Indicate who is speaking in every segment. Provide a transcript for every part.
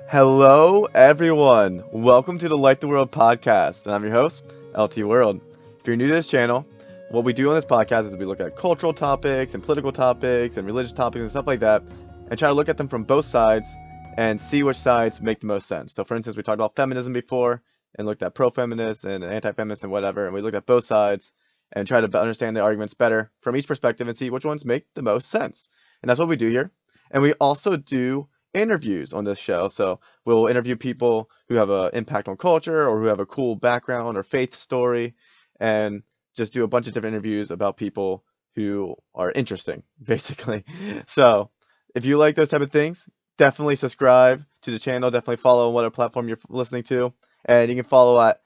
Speaker 1: Hello, everyone. Welcome to the Light the World podcast, and I'm your host, LT World. If you're new to this channel, what we do on this podcast is we look at cultural topics and political topics and religious topics and stuff like that, and try to look at them from both sides and see which sides make the most sense. So, for instance, we talked about feminism before and looked at pro-feminists and anti-feminists and whatever, and we looked at both sides and try to understand the arguments better from each perspective and see which ones make the most sense. And that's what we do here. And we also do interviews on this show. So we'll interview people who have an impact on culture or who have a cool background or faith story, and just do a bunch of different interviews about people who are interesting, basically. So if you like those type of things, definitely subscribe to the channel. Definitely follow on whatever platform you're listening to. And you can follow at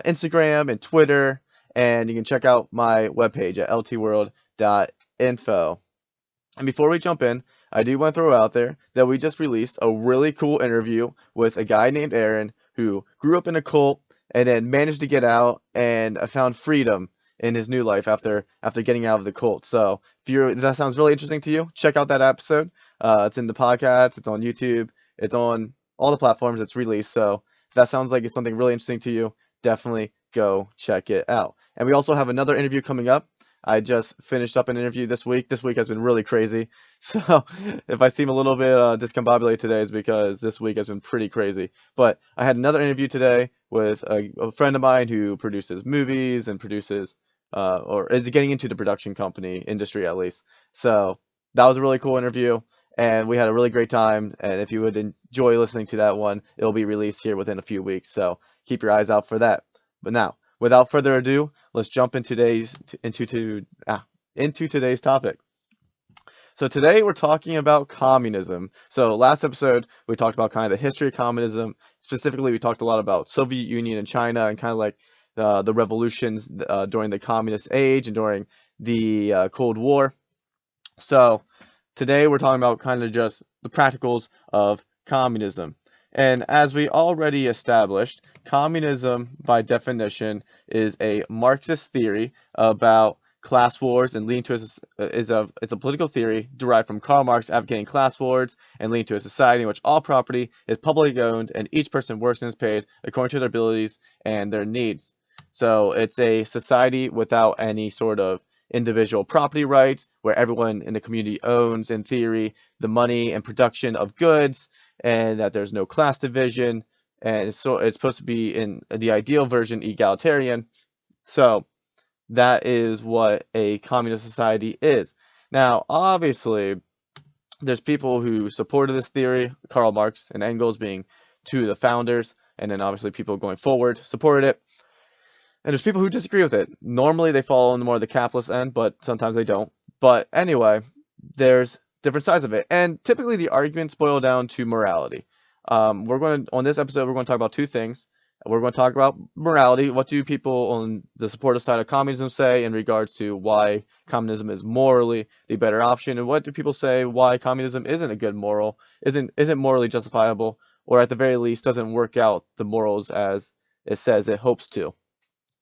Speaker 1: Instagram and Twitter. And you can check out my webpage at ltworld.info. And before we jump in, I do want to throw out there that we just released a really cool interview with a guy named Aaron who grew up in a cult and then managed to get out and found freedom in his new life after getting out of the cult. So if that sounds really interesting to you, check out that episode. It's in the podcast, it's on YouTube, it's on all the platforms it's released. So if that sounds like it's something really interesting to you, definitely go check it out. And we also have another interview coming up. I just finished up an interview this week. This week has been really crazy. So if I seem a little bit discombobulated today, it's because this week has been pretty crazy. But I had another interview today with a friend of mine who produces movies and produces, or is getting into the production company industry at least. So that was a really cool interview, and we had a really great time. And if you would enjoy listening to that one, it'll be released here within a few weeks. So keep your eyes out for that. But now, without further ado, let's jump into today's topic. So today we're talking about communism. So last episode we talked about kind of the history of communism. Specifically, we talked a lot about Soviet Union and China and kind of like the revolutions during the communist age and during the Cold War. So today we're talking about kind of just the practicals of communism. And as we already established, communism, by definition, is a Marxist theory about class wars and leading to it's a political theory derived from Karl Marx advocating class wars and leading to a society in which all property is publicly owned and each person works and is paid according to their abilities and their needs. So it's a society without any sort of individual property rights, where everyone in the community owns, in theory, the money and production of goods, and that there's no class division, and so it's supposed to be, in the ideal version, egalitarian. So that is what a communist society is. Now, obviously, there's people who supported this theory, Karl Marx and Engels being two of the founders, and then obviously people going forward supported it. And there's people who disagree with it. Normally they fall on more of the capitalist end, but sometimes they don't. But anyway, there's different sides of it. And typically the arguments boil down to morality. On this episode, we're going to talk about two things. We're going to talk about morality. What do people on the supportive side of communism say in regards to why communism is morally the better option? And what do people say why communism isn't a good moral, isn't morally justifiable, or at the very least doesn't work out the morals as it says it hopes to,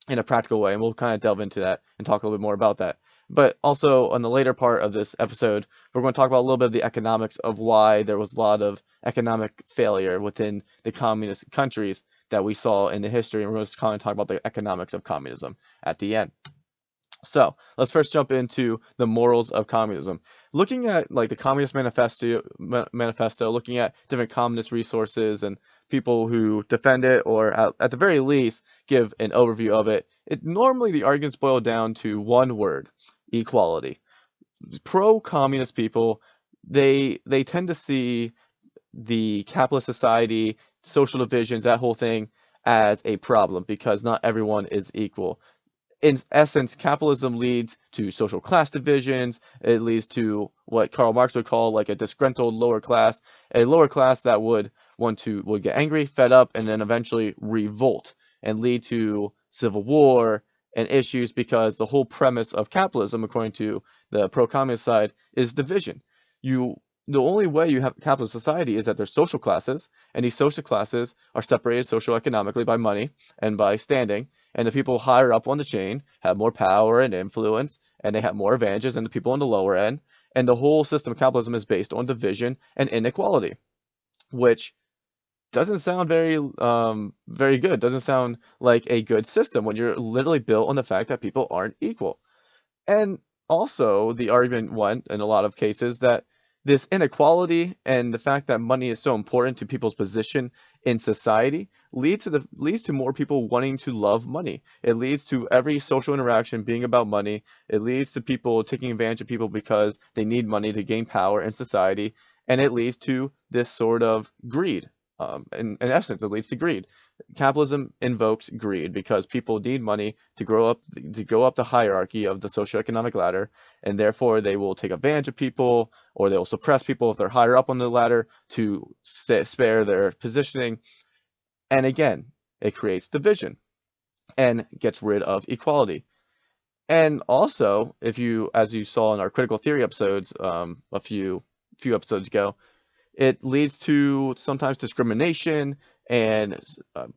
Speaker 1: in a practical way, and we'll kind of delve into that and talk a little bit more about that. But also, on the later part of this episode, we're going to talk about a little bit of the economics of why there was a lot of economic failure within the communist countries that we saw in the history, and we're going to kind of talk about the economics of communism at the end. So let's first jump into the morals of communism. Looking at like the Communist Manifesto, looking at different communist resources and people who defend it, or at the very least give an overview of it, normally the arguments boil down to one word: equality. Pro-communist people, they tend to see the capitalist society, social divisions, that whole thing, as a problem because not everyone is equal. In essence, capitalism leads to social class divisions. It leads to what Karl Marx would call like a disgruntled lower class, a lower class that would get angry, fed up, and then eventually revolt and lead to civil war and issues, because the whole premise of capitalism, according to the pro-communist side, is division. The only way you have a capitalist society is that there's social classes, and these social classes are separated socioeconomically by money and by standing, and the people higher up on the chain have more power and influence, and they have more advantages than the people on the lower end, and the whole system of capitalism is based on division and inequality, which doesn't sound very good. Doesn't sound like a good system when you're literally built on the fact that people aren't equal. And also, the argument went in a lot of cases that this inequality and the fact that money is so important to people's position in society leads to more people wanting to love money. It leads to every social interaction being about money. It leads to people taking advantage of people because they need money to gain power in society, and it leads to this sort of greed. In essence, it leads to greed. Capitalism invokes greed because people need money to go up the hierarchy of the socioeconomic ladder, and therefore they will take advantage of people, or they will suppress people if they're higher up on the ladder to spare their positioning. And again, it creates division and gets rid of equality. And also, if you, as you saw in our critical theory episodes, a few episodes ago, it leads to sometimes discrimination and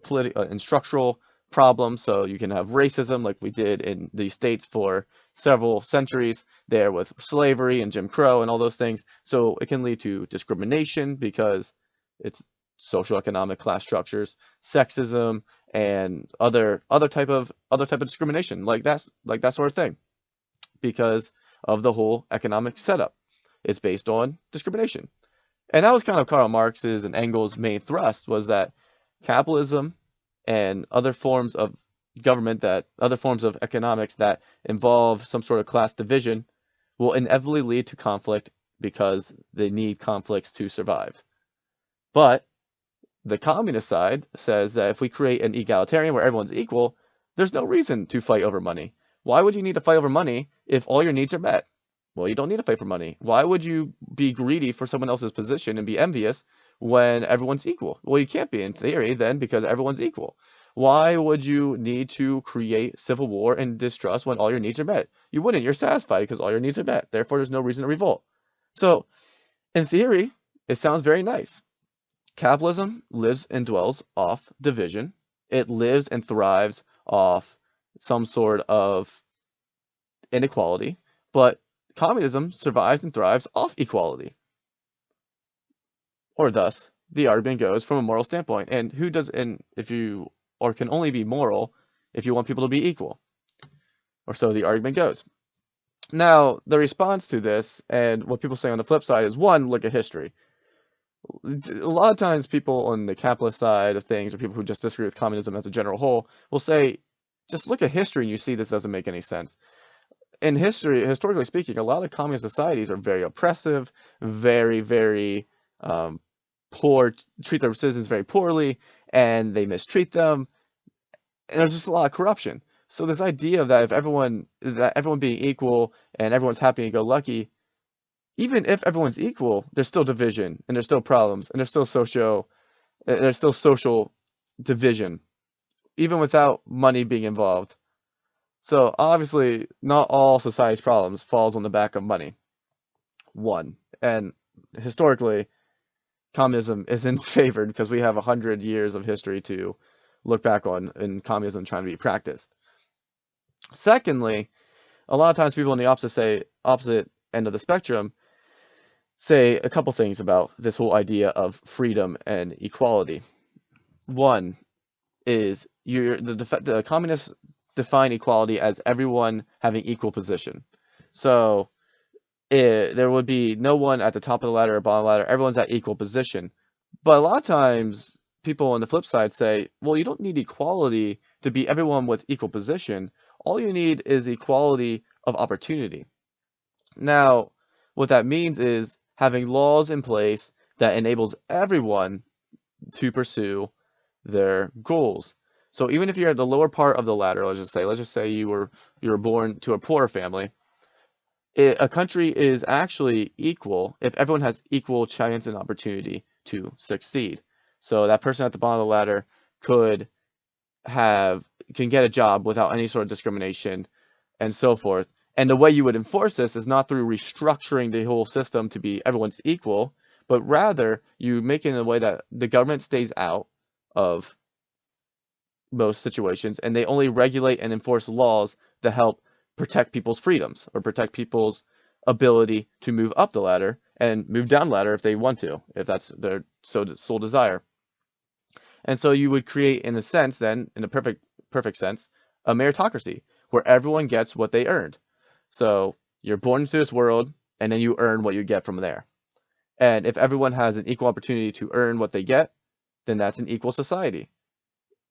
Speaker 1: political and structural problems. So you can have racism, like we did in the States for several centuries there with slavery and Jim Crow and all those things. So it can lead to discrimination because it's socioeconomic class structures, sexism, and other type of discrimination, like that sort of thing, because of the whole economic setup. It's based on discrimination. And that was kind of Karl Marx's and Engels' main thrust, was that capitalism and other forms of other forms of economics that involve some sort of class division will inevitably lead to conflict because they need conflicts to survive. But the communist side says that if we create an egalitarian where everyone's equal, there's no reason to fight over money. Why would you need to fight over money if all your needs are met? Well, you don't need to fight for money. Why would you be greedy for someone else's position and be envious when everyone's equal? Well, you can't be in theory then, because everyone's equal. Why would you need to create civil war and distrust when all your needs are met? You wouldn't. You're satisfied because all your needs are met. Therefore, there's no reason to revolt. So, in theory, it sounds very nice. Capitalism lives and dwells off division. It lives and thrives off some sort of inequality, but communism survives and thrives off equality. Or thus, the argument goes from a moral standpoint. And if you, or can only be moral if you want people to be equal. Or so the argument goes. Now, the response to this, and what people say on the flip side, is one, look at history. A lot of times people on the capitalist side of things, or people who just disagree with communism as a general whole, will say, just look at history and you see this doesn't make any sense. In history, historically speaking, a lot of communist societies are very oppressive, very, very poor, treat their citizens very poorly, and they mistreat them, and there's just a lot of corruption. So this idea of that everyone being equal and everyone's happy and go lucky, even if everyone's equal, there's still division and there's still problems and there's still social division, even without money being involved. So obviously, not all society's problems falls on the back of money. One, and historically, communism isn't favored because we have 100 years of history to look back on in communism trying to be practiced. Secondly, a lot of times people on the opposite end of the spectrum say a couple things about this whole idea of freedom and equality. One is the communists define equality as everyone having equal position. So there would be no one at the top of the ladder or bottom of the ladder. Everyone's at equal position. But a lot of times, people on the flip side say, well, you don't need equality to be everyone with equal position. All you need is equality of opportunity. Now, what that means is having laws in place that enables everyone to pursue their goals. So even if you're at the lower part of the ladder, let's just say you were born to a poor family, a country is actually equal if everyone has equal chance and opportunity to succeed. So that person at the bottom of the ladder can get a job without any sort of discrimination and so forth. And the way you would enforce this is not through restructuring the whole system to be everyone's equal, but rather you make it in a way that the government stays out of most situations, and they only regulate and enforce laws that help protect people's freedoms or protect people's ability to move up the ladder and move down the ladder if they want to, if that's their sole desire. And so you would create, in a sense, then, in a perfect sense, a meritocracy where everyone gets what they earned. So you're born into this world, and then you earn what you get from there. And if everyone has an equal opportunity to earn what they get, then that's an equal society.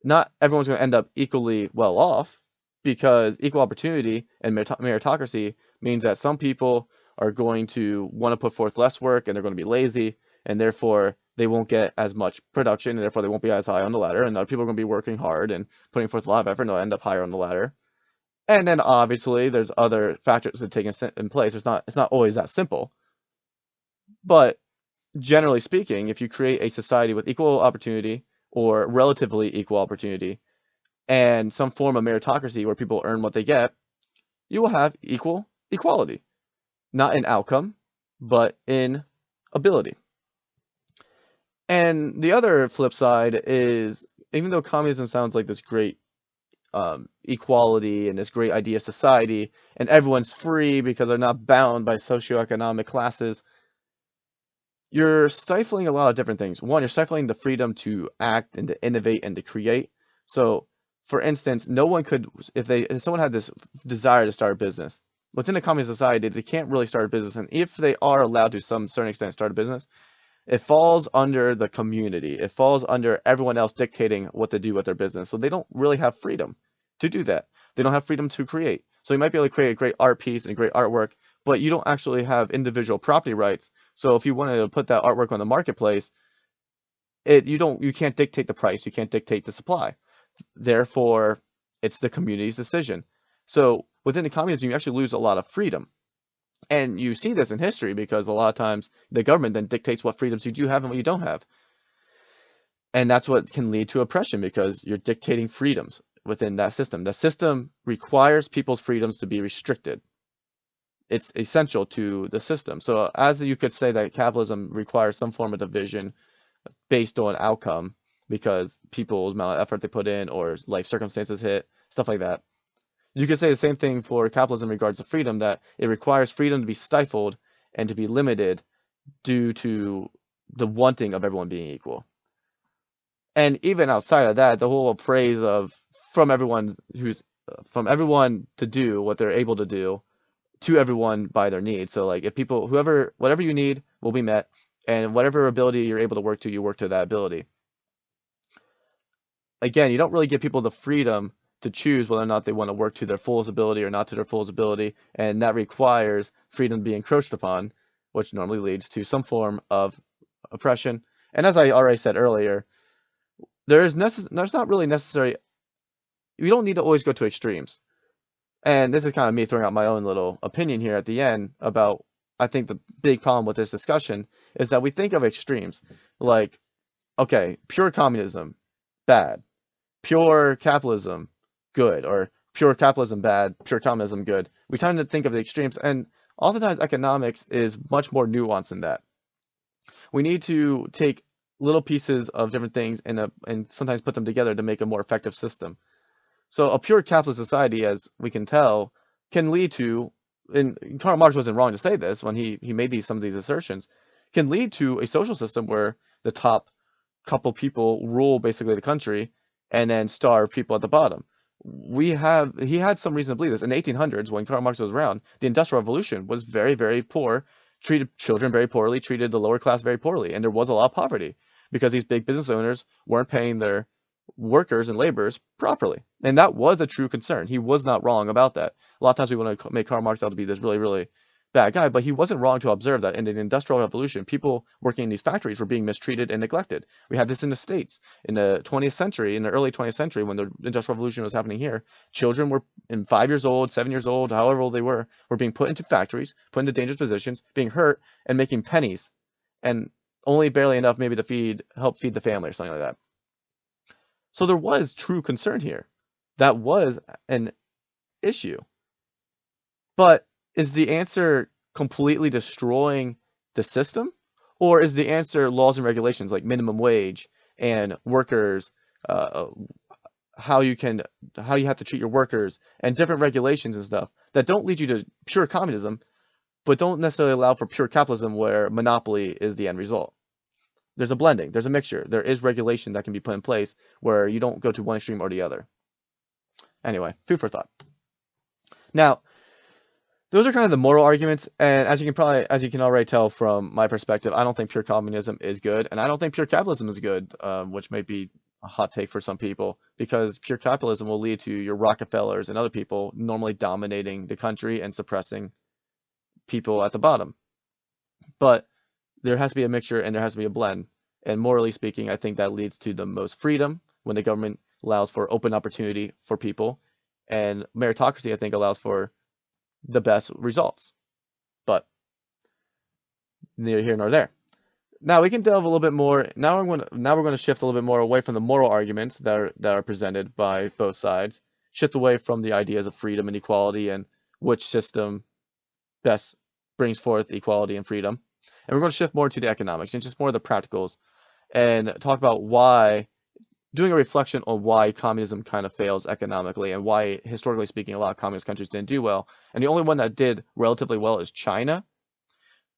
Speaker 1: Not everyone's going to end up equally well off, because equal opportunity and meritocracy means that some people are going to want to put forth less work and they're going to be lazy, and therefore they won't get as much production, and therefore they won't be as high on the ladder. And other people are going to be working hard and putting forth a lot of effort, and they'll end up higher on the ladder. And then obviously there's other factors that take in place. It's not always that simple. But generally speaking, if you create a society with equal opportunity or relatively equal opportunity and some form of meritocracy where people earn what they get, you will have equality, not in outcome, but in ability. And the other flip side is, even though communism sounds like this great equality and this great idea of society, and everyone's free because they're not bound by socioeconomic classes, you're stifling a lot of different things. One, you're stifling the freedom to act and to innovate and to create. So, for instance, no one could, if someone had this desire to start a business within a communist society, they can't really start a business. And if they are allowed to some certain extent start a business, it falls under the community. It falls under everyone else dictating what to do with their business. So they don't really have freedom to do that. They don't have freedom to create. So you might be able to create a great art piece and great artwork, but you don't actually have individual property rights. So if you wanted to put that artwork on the marketplace, you can't dictate the price, you can't dictate the supply. Therefore, it's the community's decision. So within the communism, you actually lose a lot of freedom. And you see this in history because a lot of times the government then dictates what freedoms you do have and what you don't have. And that's what can lead to oppression, because you're dictating freedoms within that system. The system requires people's freedoms to be restricted. It's essential to the system. So as you could say that capitalism requires some form of division based on outcome, because people's amount of effort they put in or life circumstances hit, stuff like that. You could say the same thing for capitalism in regards to freedom, that it requires freedom to be stifled and to be limited due to the wanting of everyone being equal. And even outside of that, the whole phrase of from everyone to do what they're able to do to everyone by their needs. So like if people, whatever you need will be met, and whatever ability you're able to work to, you work to that ability. Again, you don't really give people the freedom to choose whether or not they want to work to their fullest ability or not to their fullest ability, and that requires freedom to be encroached upon, which normally leads to some form of oppression. And as I already said earlier, there's not really necessary. You don't need to always go to extremes. And this is kind of me throwing out my own little opinion here at the end about, I think the big problem with this discussion is that we think of extremes like, okay, pure communism, bad. Pure capitalism, good. Or pure capitalism, bad. Pure communism, good. We tend to think of the extremes, and oftentimes economics is much more nuanced than that. We need to take little pieces of different things and sometimes put them together to make a more effective system. So a pure capitalist society, as we can tell, can lead to, and Karl Marx wasn't wrong to say this when he made some of these assertions, can lead to a social system where the top couple people rule basically the country and then starve people at the bottom. He had some reason to believe this. In the 1800s, when Karl Marx was around, the Industrial Revolution was very, very poor, treated children very poorly, treated the lower class very poorly, and there was a lot of poverty because these big business owners weren't paying their workers and laborers properly. And that was a true concern. He was not wrong about that. A lot of times we want to make Karl Marx out to be this really, really bad guy, but he wasn't wrong to observe that in the Industrial Revolution, people working in these factories were being mistreated and neglected. We had this in the States in the 20th century, in the early 20th century, when the Industrial Revolution was happening here. Children were 5 years old, 7 years old, however old they were being put into factories, put into dangerous positions, being hurt, and making pennies, and only barely enough maybe to help feed the family or something like that. So there was true concern here. That was an issue. But is the answer completely destroying the system? Or is the answer laws and regulations like minimum wage and workers, how you have to treat your workers, and different regulations and stuff that don't lead you to pure communism, but don't necessarily allow for pure capitalism where monopoly is the end result? there's a blending, there's a mixture, there is regulation that can be put in place where you don't go to one extreme or the other. Anyway, food for thought. Now, those are kind of the moral arguments, and as you can already tell from my perspective, I don't think pure communism is good, and I don't think pure capitalism is good, which may be a hot take for some people, because pure capitalism will lead to your Rockefellers and other people normally dominating the country and suppressing people at the bottom. But there has to be a mixture and there has to be a blend. And morally speaking, I think that leads to the most freedom when the government allows for open opportunity for people. And meritocracy, I think, allows for the best results. But neither here nor there. Now we can delve a little bit more. Now we're going to shift a little bit more away from the moral arguments that are presented by both sides. Shift away from the ideas of freedom and equality and which system best brings forth equality and freedom. And we're going to shift more to the economics and just more of the practicals and talk about why, doing a reflection on why communism kind of fails economically and why, historically speaking, a lot of communist countries didn't do well. And the only one that did relatively well is China.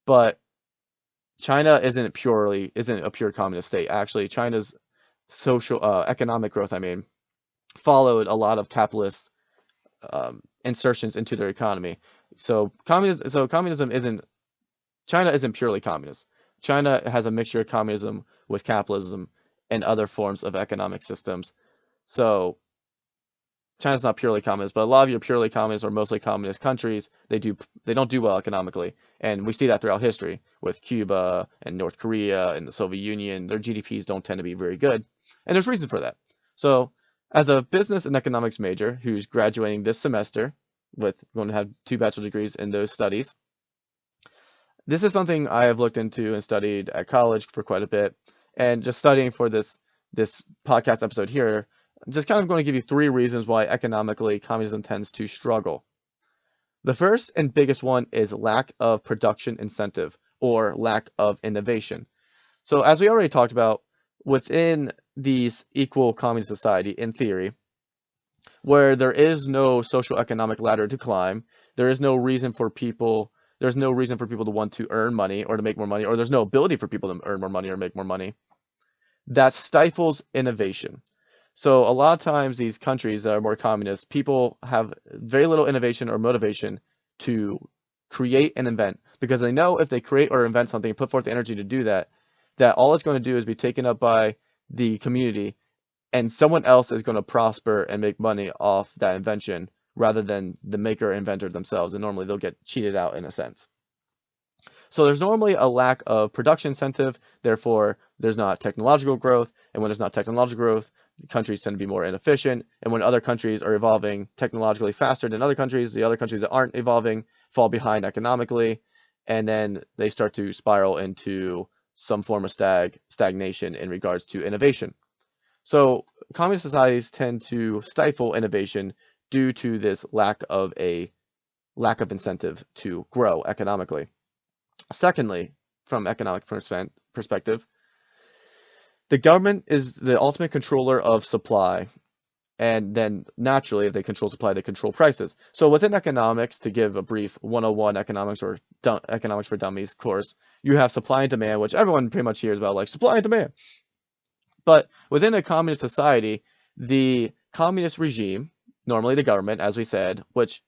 Speaker 1: But China isn't a pure communist state. Actually, China's economic growth, followed a lot of capitalist insertions into their economy. So communism isn't, China isn't purely communist. China has a mixture of communism with capitalism and other forms of economic systems. So China's not purely communist, but a lot of your purely communist or mostly communist countries, they don't do well economically. And we see that throughout history with Cuba and North Korea and the Soviet Union. Their GDPs don't tend to be very good. And there's reason for that. So as a business and economics major who's graduating this semester with going to have 2 bachelor degrees in those studies, this is something I have looked into and studied at college for quite a bit. And just studying for this podcast episode here, I'm just kind of going to give you 3 reasons why economically communism tends to struggle. The first and biggest one is lack of production incentive or lack of innovation. So as we already talked about, within these equal communist society, in theory, where there is no social economic ladder to climb, there's no reason for people to want to earn money or to make more money, or there's no ability for people to earn more money or make more money, that stifles innovation. So a lot of times these countries that are more communist, people have very little innovation or motivation to create and invent, because they know if they create or invent something, put forth the energy to do that, that all it's going to do is be taken up by the community, and someone else is going to prosper and make money off that invention rather than the maker or inventor themselves. And normally they'll get cheated out in a sense. So there's normally a lack of production incentive, therefore there's not technological growth, and when there's not technological growth, countries tend to be more inefficient, and when other countries are evolving technologically faster than other countries, the other countries that aren't evolving fall behind economically, and then they start to spiral into some form of stagnation in regards to innovation. So communist societies tend to stifle innovation due to this lack of incentive to grow economically. Secondly, from economic perspective, the government is the ultimate controller of supply, and then naturally, if they control supply, they control prices. So within economics, to give a brief 101 economics or economics for dummies course, you have supply and demand, which everyone pretty much hears about, like supply and demand. But within a communist society, the communist regime, normally the government, as we said, which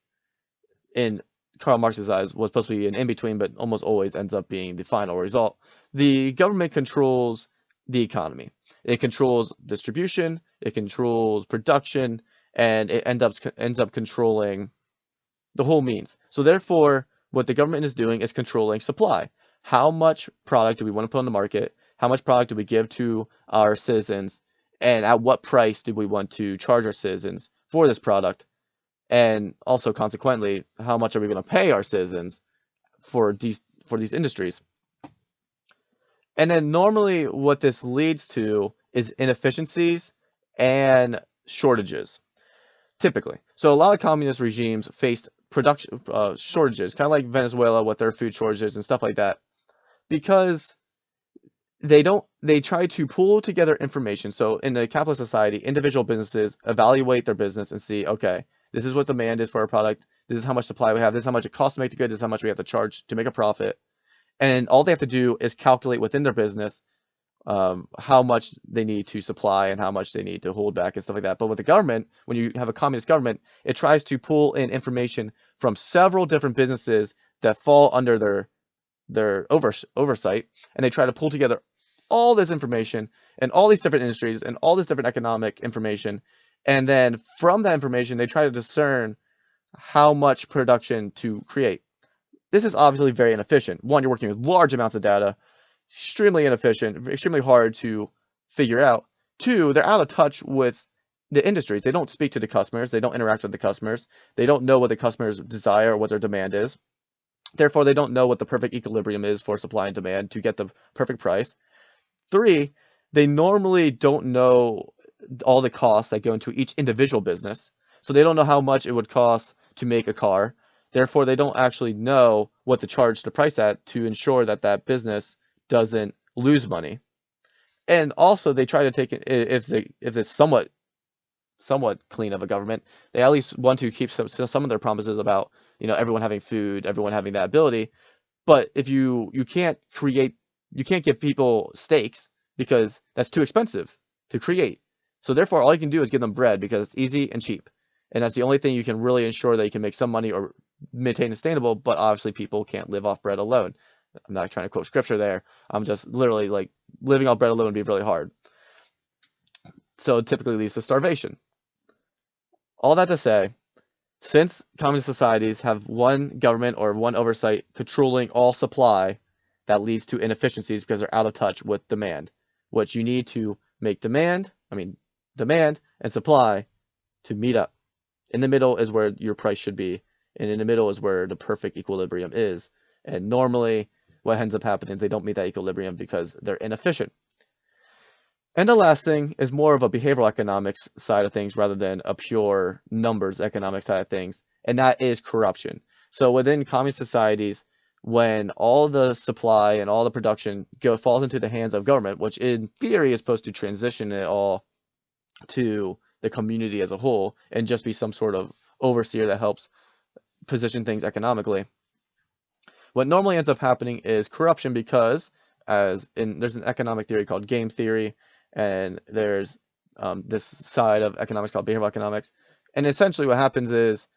Speaker 1: in Karl Marx's eyes was supposed to be an in-between, but almost always ends up being the final result. The government controls the economy. It controls distribution, it controls production, and it ends up controlling the whole means. So therefore, what the government is doing is controlling supply. How much product do we want to put on the market? How much product do we give to our citizens? And at what price do we want to charge our citizens for this product? And also, consequently, how much are we going to pay our citizens for these industries? And then normally what this leads to is inefficiencies and shortages, typically. So a lot of communist regimes faced production shortages, kind of like Venezuela with their food shortages and stuff like that, because they try to pull together information. So in a capitalist society, individual businesses evaluate their business and see, okay, this is what demand is for our product. This is how much supply we have. This is how much it costs to make the good. This is how much we have to charge to make a profit. And all they have to do is calculate within their business how much they need to supply and how much they need to hold back and stuff like that. But with the government, when you have a communist government, it tries to pull in information from several different businesses that fall under their oversight, and they try to pull together all this information and all these different industries and all this different economic information, and then from that information they try to discern how much production to create. This is obviously very inefficient. One, you're working with large amounts of data, extremely inefficient, extremely hard to figure out. Two, they're out of touch with the industries. They don't speak to the customers. They don't interact with the customers. They don't know what the customers desire or what their demand is. Therefore, they don't know what the perfect equilibrium is for supply and demand to get the perfect price. Three, they normally don't know all the costs that go into each individual business. So they don't know how much it would cost to make a car. Therefore, they don't actually know what to charge the price at to ensure that that business doesn't lose money. And also, they try to take it, if it's somewhat clean of a government, they at least want to keep some of their promises about, everyone having food, everyone having that ability. But if you can't give people steaks because that's too expensive to create. So therefore, all you can do is give them bread because it's easy and cheap. And that's the only thing you can really ensure that you can make some money or maintain sustainable. But obviously, people can't live off bread alone. I'm not trying to quote scripture there. I'm just literally like living off bread alone would be really hard. So it typically leads to starvation. All that to say, since communist societies have one government or one oversight controlling all supply, that leads to inefficiencies because they're out of touch with demand. What you need to make demand and supply to meet up. In the middle is where your price should be, and in the middle is where the perfect equilibrium is. And normally, what ends up happening is they don't meet that equilibrium because they're inefficient. And the last thing is more of a behavioral economics side of things rather than a pure numbers economic side of things, and that is corruption. So within communist societies, when all the supply and all the production falls into the hands of government, which in theory is supposed to transition it all to the community as a whole and just be some sort of overseer that helps position things economically, what normally ends up happening is corruption because, there's an economic theory called game theory, and there's this side of economics called behavioral economics. And essentially what happens is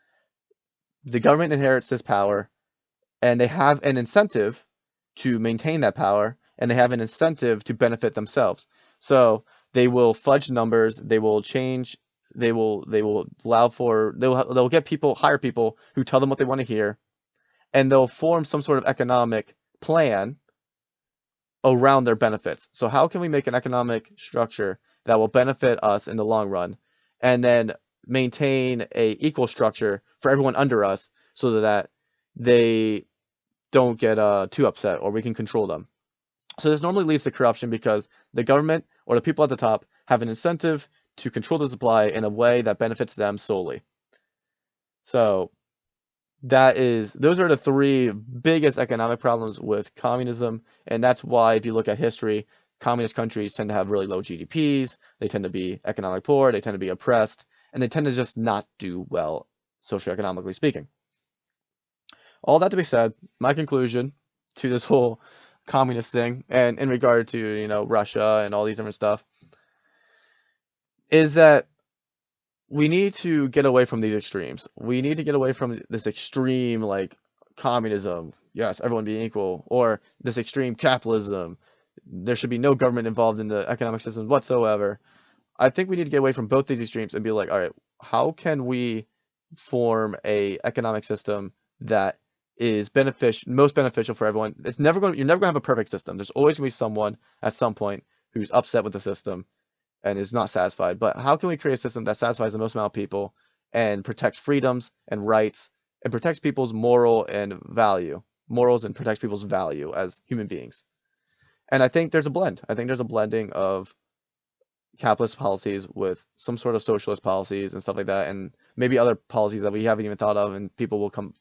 Speaker 1: the government inherits this power, and they have an incentive to maintain that power, and they have an incentive to benefit themselves. So they will fudge numbers, they will change, they will allow for, they'll get people, hire people who tell them what they want to hear, and they'll form some sort of economic plan around their benefits. So how can we make an economic structure that will benefit us in the long run, and then maintain a equal structure for everyone under us so that they don't get too upset, or we can control them. So this normally leads to corruption because the government or the people at the top have an incentive to control the supply in a way that benefits them solely. So those are the three biggest economic problems with communism, and that's why if you look at history, communist countries tend to have really low GDPs, they tend to be economically poor, they tend to be oppressed, and they tend to just not do well socioeconomically speaking. All that to be said, my conclusion to this whole communist thing, and in regard to, Russia and all these different stuff, is that we need to get away from these extremes. We need to get away from this extreme, like, communism, yes, everyone being equal, or this extreme capitalism, there should be no government involved in the economic system whatsoever. I think we need to get away from both these extremes and be like, all right, how can we form a economic system that is most beneficial for everyone? You're never going to have a perfect system. There's always going to be someone at some point who's upset with the system and is not satisfied. But how can we create a system that satisfies the most amount of people and protects freedoms and rights and protects people's morals and protects people's value as human beings? And I think there's a blend. I think there's a blending of capitalist policies with some sort of socialist policies and stuff like that, and maybe other policies that we haven't even thought of and people will come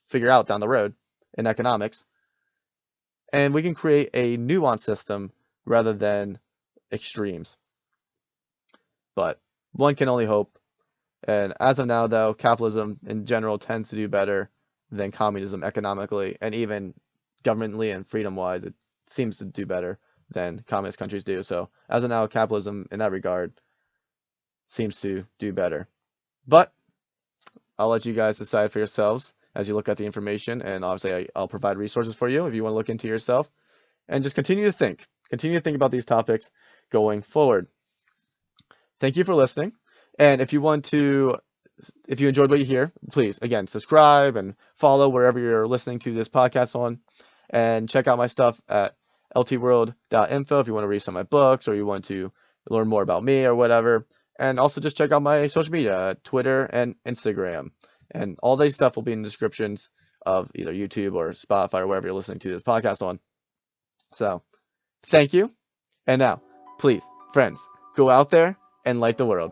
Speaker 1: figure out down the road in economics. And we can create a nuanced system rather than extremes. But one can only hope. And as of now, though, capitalism in general tends to do better than communism economically, and even governmentally and freedom-wise, it seems to do better. than communist countries do. So as of now, capitalism in that regard seems to do better. But I'll let you guys decide for yourselves as you look at the information, and obviously I'll provide resources for you if you want to look into yourself, and just continue to think. Continue to think about these topics going forward. Thank you for listening. And if you enjoyed what you hear, please, again, subscribe and follow wherever you're listening to this podcast on. And check out my stuff at ltworld.info if you want to read some of my books or you want to learn more about me or whatever. And also just check out my social media, Twitter and Instagram. And all these stuff will be in the descriptions of either YouTube or Spotify or wherever you're listening to this podcast on. So, thank you. And now, please, friends, go out there and light the world.